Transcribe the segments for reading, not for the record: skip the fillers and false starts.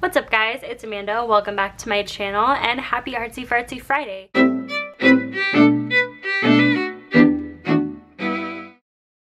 What's up guys, it's Amanda. Welcome back to my channel and happy Artsy Fartsy Friday.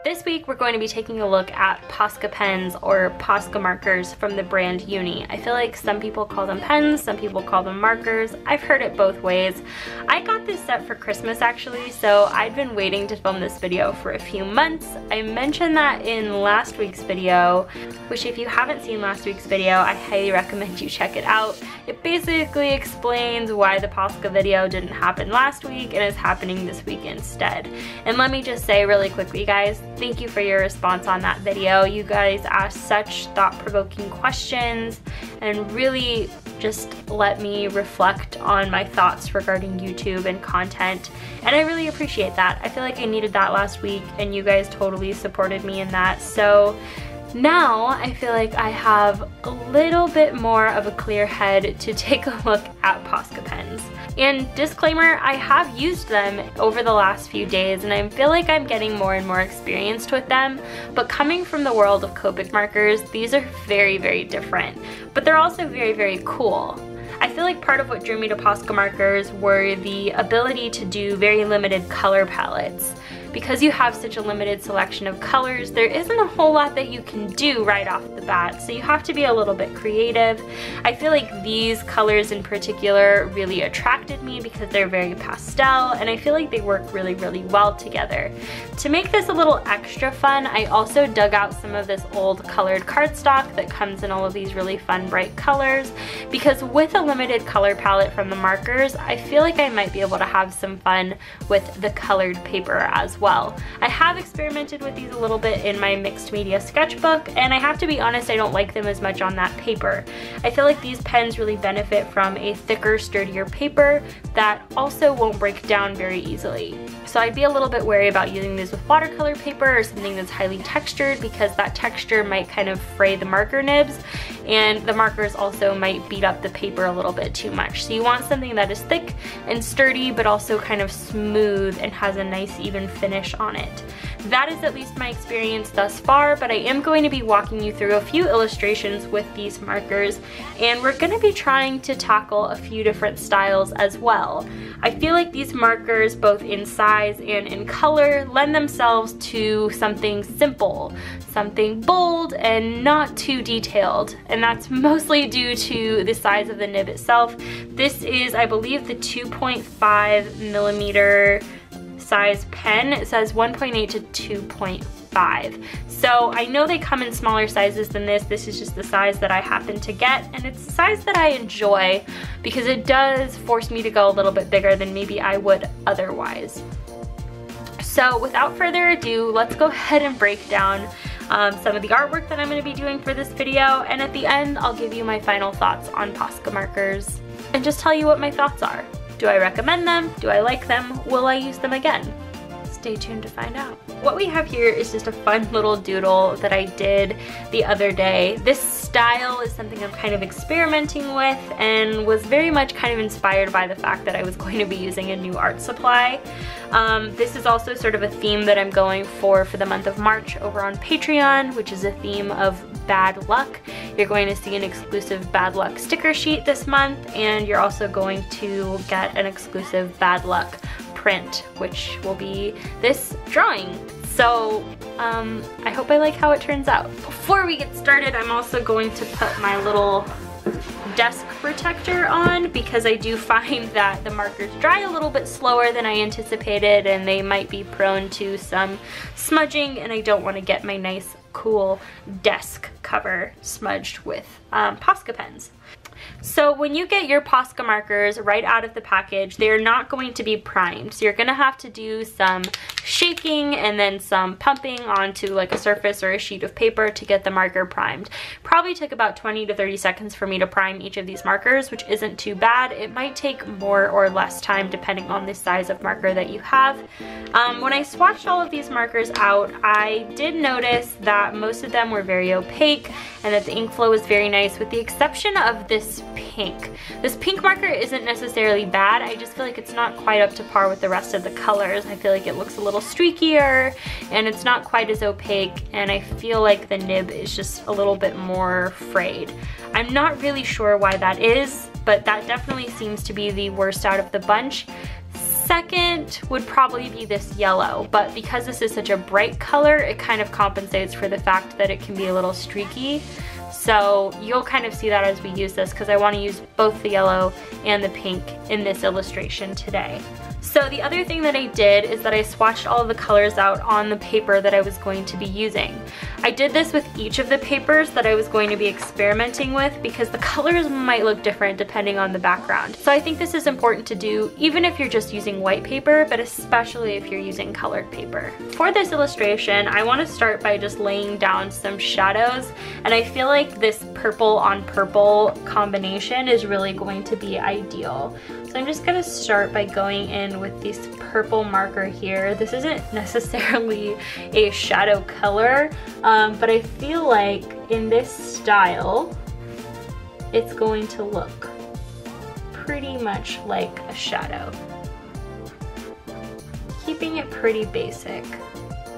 This week we're going to be taking a look at Posca pens or Posca markers from the brand Uni. I feel like some people call them pens, some people call them markers. I've heard it both ways. I got this set for Christmas actually, so I'd been waiting to film this video for a few months. I mentioned that in last week's video, which if you haven't seen last week's video, I highly recommend you check it out. It basically explains why the Posca video didn't happen last week and is happening this week instead. And let me just say really quickly guys, thank you for your response on that video. You guys asked such thought-provoking questions and really just let me reflect on my thoughts regarding YouTube and content, and I really appreciate that. I feel like I needed that last week and you guys totally supported me in that. So now I feel like I have a little bit more of a clear head to take a look at Posca pens. And disclaimer, I have used them over the last few days and I feel like I'm getting more and more experienced with them, but coming from the world of Copic markers, these are very, very different, but they're also very, very cool. I feel like part of what drew me to Posca markers were the ability to do very limited color palettes. Because you have such a limited selection of colors, there isn't a whole lot that you can do right off the bat, so you have to be a little bit creative. I feel like these colors in particular really attracted me because they're very pastel, and I feel like they work really, really well together. To make this a little extra fun, I also dug out some of this old colored cardstock that comes in all of these really fun, bright colors, because with a limited color palette from the markers, I feel like I might be able to have some fun with the colored paper as well. I have experimented with these a little bit in my mixed media sketchbook, and I have to be honest, I don't like them as much on that paper. I feel like these pens really benefit from a thicker, sturdier paper that also won't break down very easily. So I'd be a little bit wary about using these with watercolor paper or something that's highly textured, because that texture might kind of fray the marker nibs, and the markers also might beat up the paper a little bit too much. So you want something that is thick and sturdy, but also kind of smooth and has a nice even finish on it. That is at least my experience thus far, but I am going to be walking you through a few illustrations with these markers, and we're going to be trying to tackle a few different styles as well. I feel like these markers, both in size and in color, lend themselves to something simple, something bold, and not too detailed, and that's mostly due to the size of the nib itself. This is, I believe, the 2.5 millimeter size pen. It says 1.8 to 2.5. So I know they come in smaller sizes than this. This is just the size that I happen to get, and it's a size that I enjoy because it does force me to go a little bit bigger than maybe I would otherwise. So without further ado, let's go ahead and break down some of the artwork that I'm going to be doing for this video, and at the end I'll give you my final thoughts on Posca markers and just tell you what my thoughts are. Do I recommend them? Do I like them? Will I use them again? Stay tuned to find out. What we have here is just a fun little doodle that I did the other day. This style is something I'm kind of experimenting with and was very much kind of inspired by the fact that I was going to be using a new art supply. This is also sort of a theme that I'm going for the month of March over on Patreon, which is a theme of bad luck. You're going to see an exclusive bad luck sticker sheet this month, and you're also going to get an exclusive bad luck print, which will be this drawing. So I hope I like how it turns out. Before we get started, I'm also going to put my little desk protector on, because I do find that the markers dry a little bit slower than I anticipated and they might be prone to some smudging, and I don't want to get my nice cool desk cover smudged with Posca pens. So when you get your Posca markers right out of the package, they're not going to be primed. So you're gonna have to do some shaking and then some pumping onto like a surface or a sheet of paper to get the marker primed. Probably took about 20 to 30 seconds for me to prime each of these markers, which isn't too bad. It might take more or less time depending on the size of marker that you have. When I swatched all of these markers out, I did notice that most of them were very opaque and that the ink flow was very nice, with the exception of this this pink. This pink marker isn't necessarily bad, I just feel like it's not quite up to par with the rest of the colors. I feel like it looks a little streakier and it's not quite as opaque, and I feel like the nib is just a little bit more frayed. I'm not really sure why that is, but that definitely seems to be the worst out of the bunch. Second would probably be this yellow, but because this is such a bright color, it kind of compensates for the fact that it can be a little streaky. So you'll kind of see that as we use this, because I want to use both the yellow and the pink in this illustration today. So the other thing that I did is that I swatched all of the colors out on the paper that I was going to be using. I did this with each of the papers that I was going to be experimenting with, because the colors might look different depending on the background. So I think this is important to do even if you're just using white paper, but especially if you're using colored paper. For this illustration, I want to start by just laying down some shadows, and I feel like this purple on purple combination is really going to be ideal. So I'm just gonna start by going in with this purple marker here. This isn't necessarily a shadow color, but I feel like in this style, it's going to look pretty much like a shadow. Keeping it pretty basic.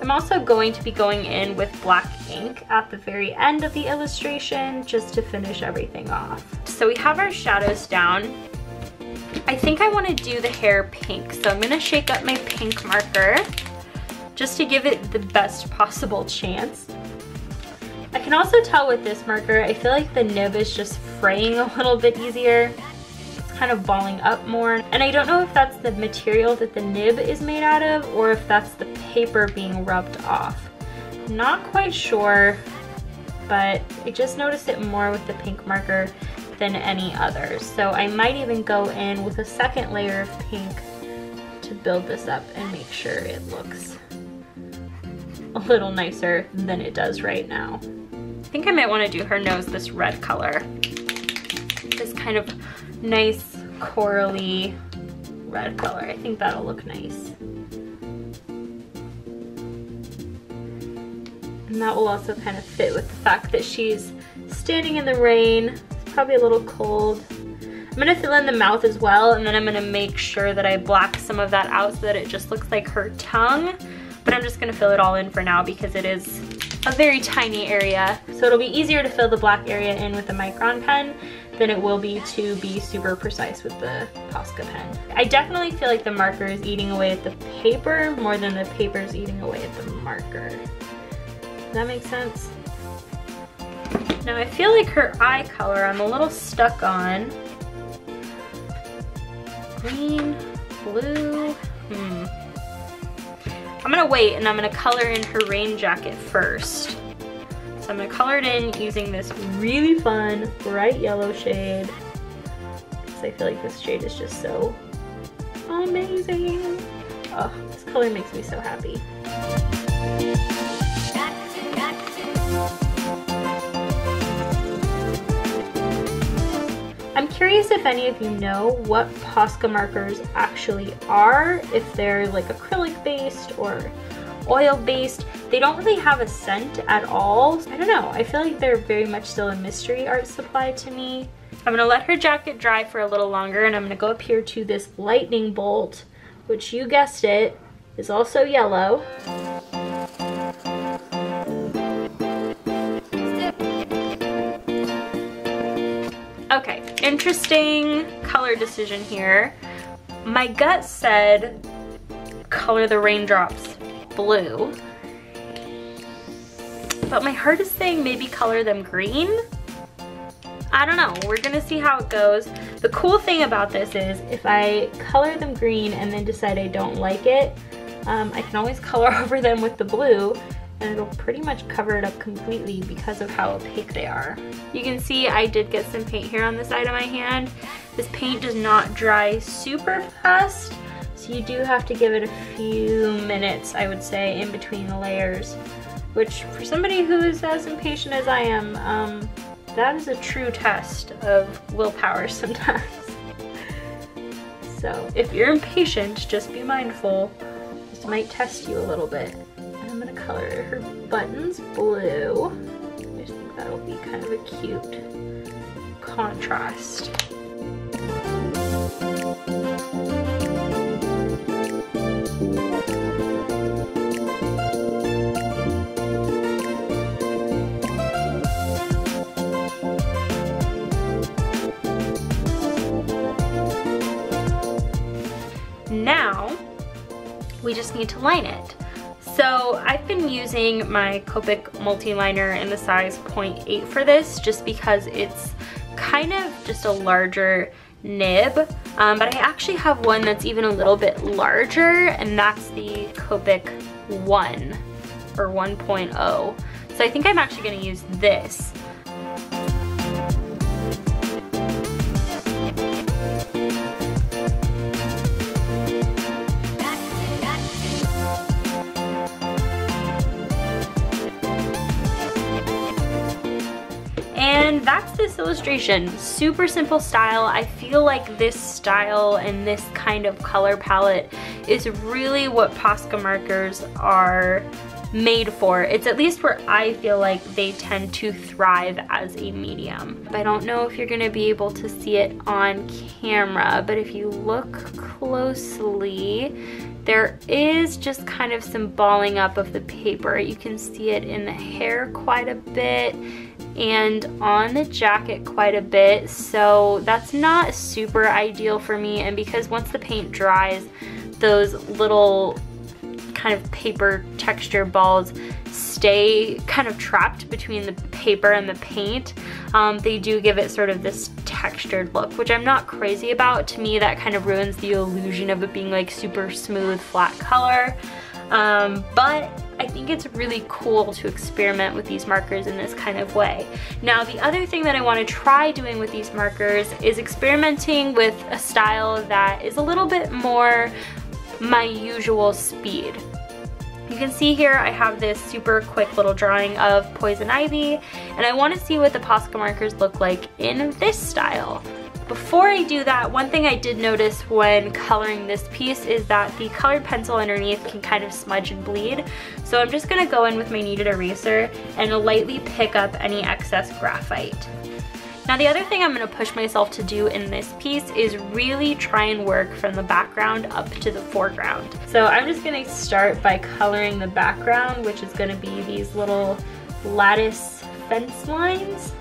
I'm also going to be going in with black ink at the very end of the illustration just to finish everything off. So we have our shadows down. I think I want to do the hair pink, so I'm going to shake up my pink marker just to give it the best possible chance. I can also tell with this marker, I feel like the nib is just fraying a little bit easier. It's kind of balling up more, and I don't know if that's the material that the nib is made out of or if that's the paper being rubbed off. I'm not quite sure, but I just noticed it more with the pink marker than any others. So I might even go in with a second layer of pink to build this up and make sure it looks a little nicer than it does right now. I think I might want to do her nose this red color. This kind of nice corally red color. I think that'll look nice. And that will also kind of fit with the fact that she's standing in the rain. Probably a little cold. I'm gonna fill in the mouth as well, and then I'm gonna make sure that I black some of that out so that it just looks like her tongue. But I'm just gonna fill it all in for now because it is a very tiny area. So it'll be easier to fill the black area in with a micron pen than it will be to be super precise with the Posca pen. I definitely feel like the marker is eating away at the paper more than the paper is eating away at the marker. Does that make sense? Now I feel like her eye color I'm a little stuck on. Green, blue, I'm gonna wait and I'm gonna color in her rain jacket first. So I'm gonna color it in using this really fun bright yellow shade, because I feel like this shade is just so amazing. Oh, this color makes me so happy. I'm curious if any of you know what Posca markers actually are, if they're like acrylic based or oil based. They don't really have a scent at all. I don't know, I feel like they're very much still a mystery art supply to me. I'm gonna let her jacket dry for a little longer, and I'm gonna go up here to this lightning bolt, which you guessed it, is also yellow. Okay, interesting color decision here. My gut said color the raindrops blue, but my heart is saying maybe color them green. I don't know, we're gonna see how it goes. The cool thing about this is if I color them green and then decide I don't like it, I can always color over them with the blue, and it'll pretty much cover it up completely because of how opaque they are. You can see I did get some paint here on the side of my hand. This paint does not dry super fast, so you do have to give it a few minutes, I would say, in between the layers, which for somebody who is as impatient as I am, that is a true test of willpower sometimes. So if you're impatient, just be mindful. This might test you a little bit. I'm gonna color her buttons blue. I just think that'll be kind of a cute contrast. Now, we just need to line it. So I've been using my Copic multi-liner in the size 0.8 for this, just because it's kind of just a larger nib, but I actually have one that's even a little bit larger, and that's the Copic 1 or 1.0. So I think I'm actually gonna use this. And that's this illustration. Super simple style. I feel like this style and this kind of color palette is really what Posca markers are made for. It's at least where I feel like they tend to thrive as a medium. I don't know if you're gonna be able to see it on camera, but if you look closely, there is just kind of some balling up of the paper. You can see it in the hair quite a bit and on the jacket quite a bit, so that's not super ideal for me. And because once the paint dries, those little kind of paper texture balls stay kind of trapped between the paper and the paint. They do give it sort of this textured look, which I'm not crazy about. To me, that kind of ruins the illusion of it being like super smooth, flat color. But I think it's really cool to experiment with these markers in this kind of way. Now, the other thing that I want to try doing with these markers is experimenting with a style that is a little bit more my usual speed. You can see here I have this super quick little drawing of Poison Ivy, and I want to see what the Posca markers look like in this style. Before I do that, one thing I did notice when coloring this piece is that the colored pencil underneath can kind of smudge and bleed. So I'm just gonna go in with my kneaded eraser and lightly pick up any excess graphite. Now, the other thing I'm gonna push myself to do in this piece is really try and work from the background up to the foreground. So I'm just gonna start by coloring the background, which is gonna be these little lattice fence lines.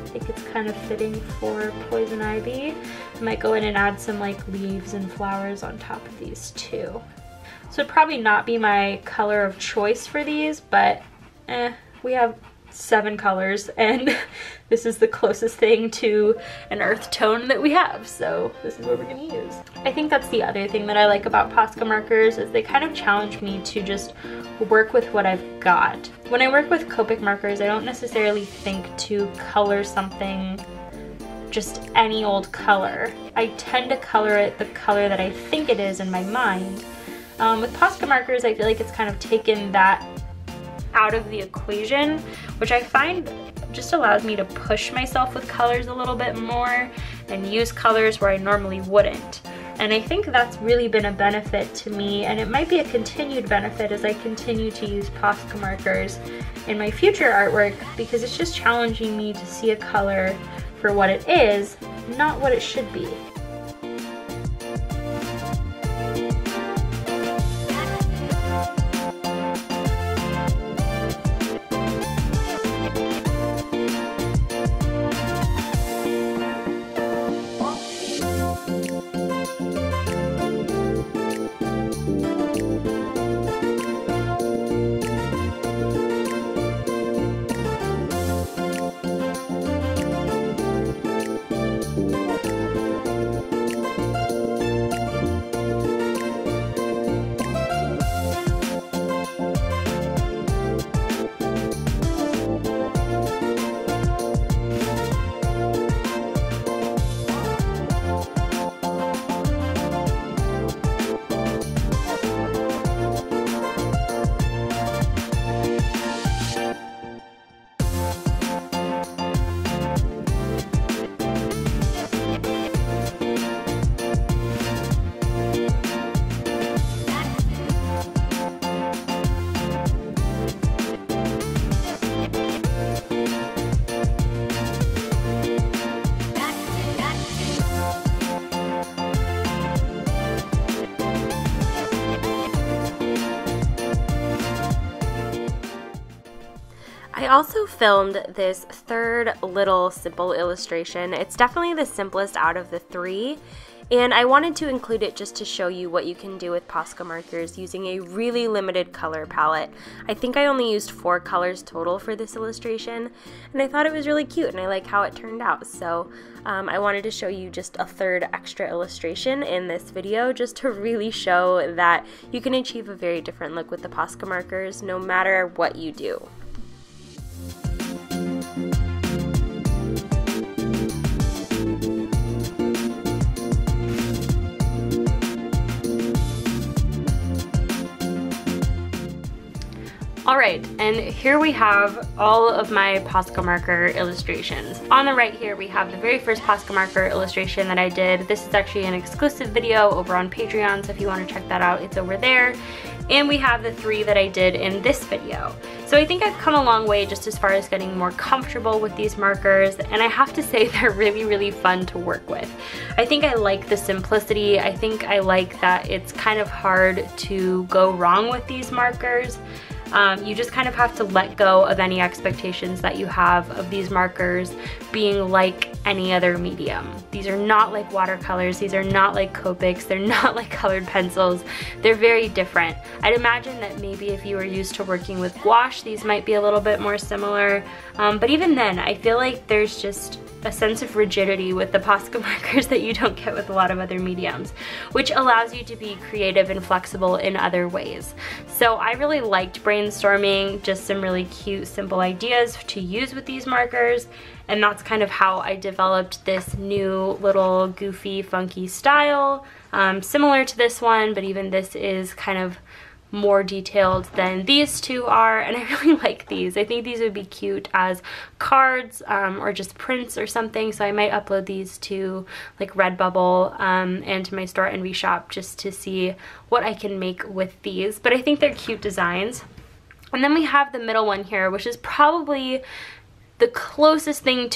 I think it's kind of fitting for Poison Ivy. I might go in and add some like leaves and flowers on top of these too. So it'd probably not be my color of choice for these, but we have 7 colors and this is the closest thing to an earth tone that we have, so this is what we're gonna use. I think that's the other thing that I like about Posca markers is they kind of challenge me to just work with what I've got. When I work with Copic markers, I don't necessarily think to color something just any old color. I tend to color it the color that I think it is in my mind. With Posca markers, I feel like it's kind of taken that out of the equation, which I find just allows me to push myself with colors a little bit more and use colors where I normally wouldn't. And I think that's really been a benefit to me, and it might be a continued benefit as I continue to use Posca markers in my future artwork, because it's just challenging me to see a color for what it is, not what it should be. also filmed this third little simple illustration. It's definitely the simplest out of the three, and I wanted to include it just to show you what you can do with Posca markers using a really limited color palette. I think I only used 4 colors total for this illustration, and I thought it was really cute and I like how it turned out. So I wanted to show you just a third extra illustration in this video just to really show that you can achieve a very different look with the Posca markers no matter what you do. Alright, and here we have all of my Posca marker illustrations. On the right here we have the very first Posca marker illustration that I did. This is actually an exclusive video over on Patreon, so if you want to check that out, it's over there. And we have the 3 that I did in this video. So I think I've come a long way just as far as getting more comfortable with these markers, and I have to say they're really, really fun to work with. I think I like the simplicity. I think I like that it's kind of hard to go wrong with these markers. You just kind of have to let go of any expectations that you have of these markers being like any other medium. These are not like watercolors, these are not like Copics, they're not like colored pencils. They're very different. I'd imagine that maybe if you were used to working with gouache, these might be a little bit more similar. But even then, I feel like there's just a sense of rigidity with the Posca markers that you don't get with a lot of other mediums, which allows you to be creative and flexible in other ways. So I really liked brainstorming just some really cute, simple ideas to use with these markers, and that's kind of how I developed this new little goofy, funky style, similar to this one, but even this is kind of more detailed than these 2 are, and I really like these. I think these would be cute as cards or just prints or something, so I might upload these to like Redbubble and to my Store Envy shop just to see what I can make with these, but I think they're cute designs. And then we have the middle one here, which is probably the closest thing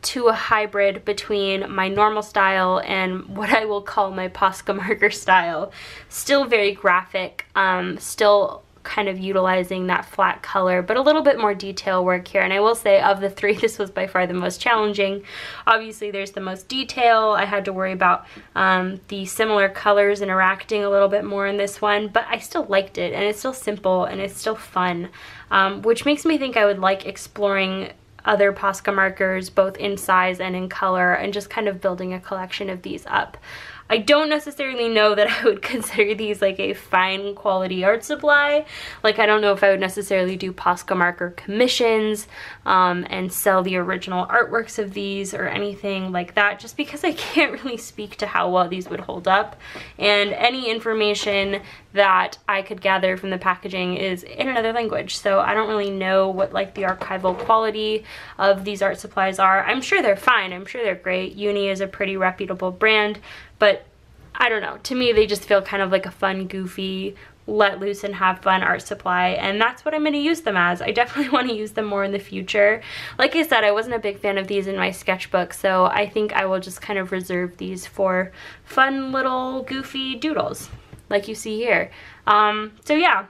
to a hybrid between my normal style and what I will call my Posca marker style. Still very graphic, still kind of utilizing that flat color, but a little bit more detail work here. And I will say, of the 3, this was by far the most challenging. Obviously there's the most detail. I had to worry about the similar colors interacting a little bit more in this one, but I still liked it, and it's still simple and it's still fun, which makes me think I would like exploring other Posca markers both in size and in color, and just kind of building a collection of these up. I don't necessarily know that I would consider these like a fine quality art supply. Like, I don't know if I would necessarily do Posca marker commissions and sell the original artworks of these or anything like that, just because I can't really speak to how well these would hold up. And any information that I could gather from the packaging is in another language, so I don't really know what like the archival quality of these art supplies are. I'm sure they're fine, I'm sure they're great. Uni is a pretty reputable brand, but I don't know, to me they just feel kind of like a fun, goofy, let loose and have fun art supply, and that's what I'm going to use them as. I definitely want to use them more in the future. Like I said, I wasn't a big fan of these in my sketchbook, so I think I will just kind of reserve these for fun little goofy doodles like you see here. So yeah,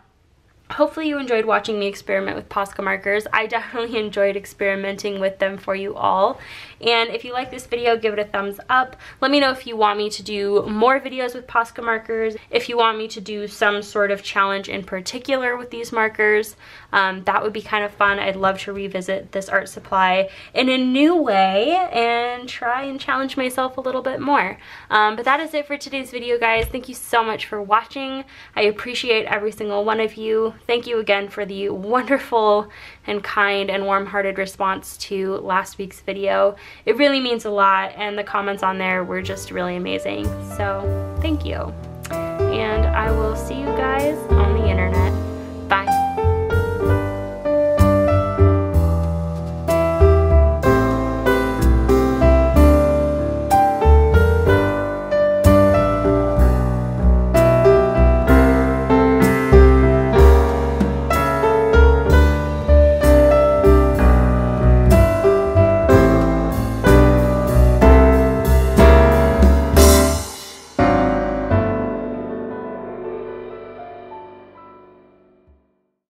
hopefully you enjoyed watching me experiment with Posca markers. I definitely enjoyed experimenting with them for you all. And if you like this video, give it a thumbs up. Let me know if you want me to do more videos with Posca markers, if you want me to do some sort of challenge in particular with these markers. That would be kind of fun. I'd love to revisit this art supply in a new way and try and challenge myself a little bit more. But that is it for today's video, guys. Thank you so much for watching. I appreciate every single one of you. Thank you again for the wonderful and kind and warm-hearted response to last week's video. It really means a lot, and the comments on there were just really amazing. So thank you. And I will see you guys on the internet. Bye.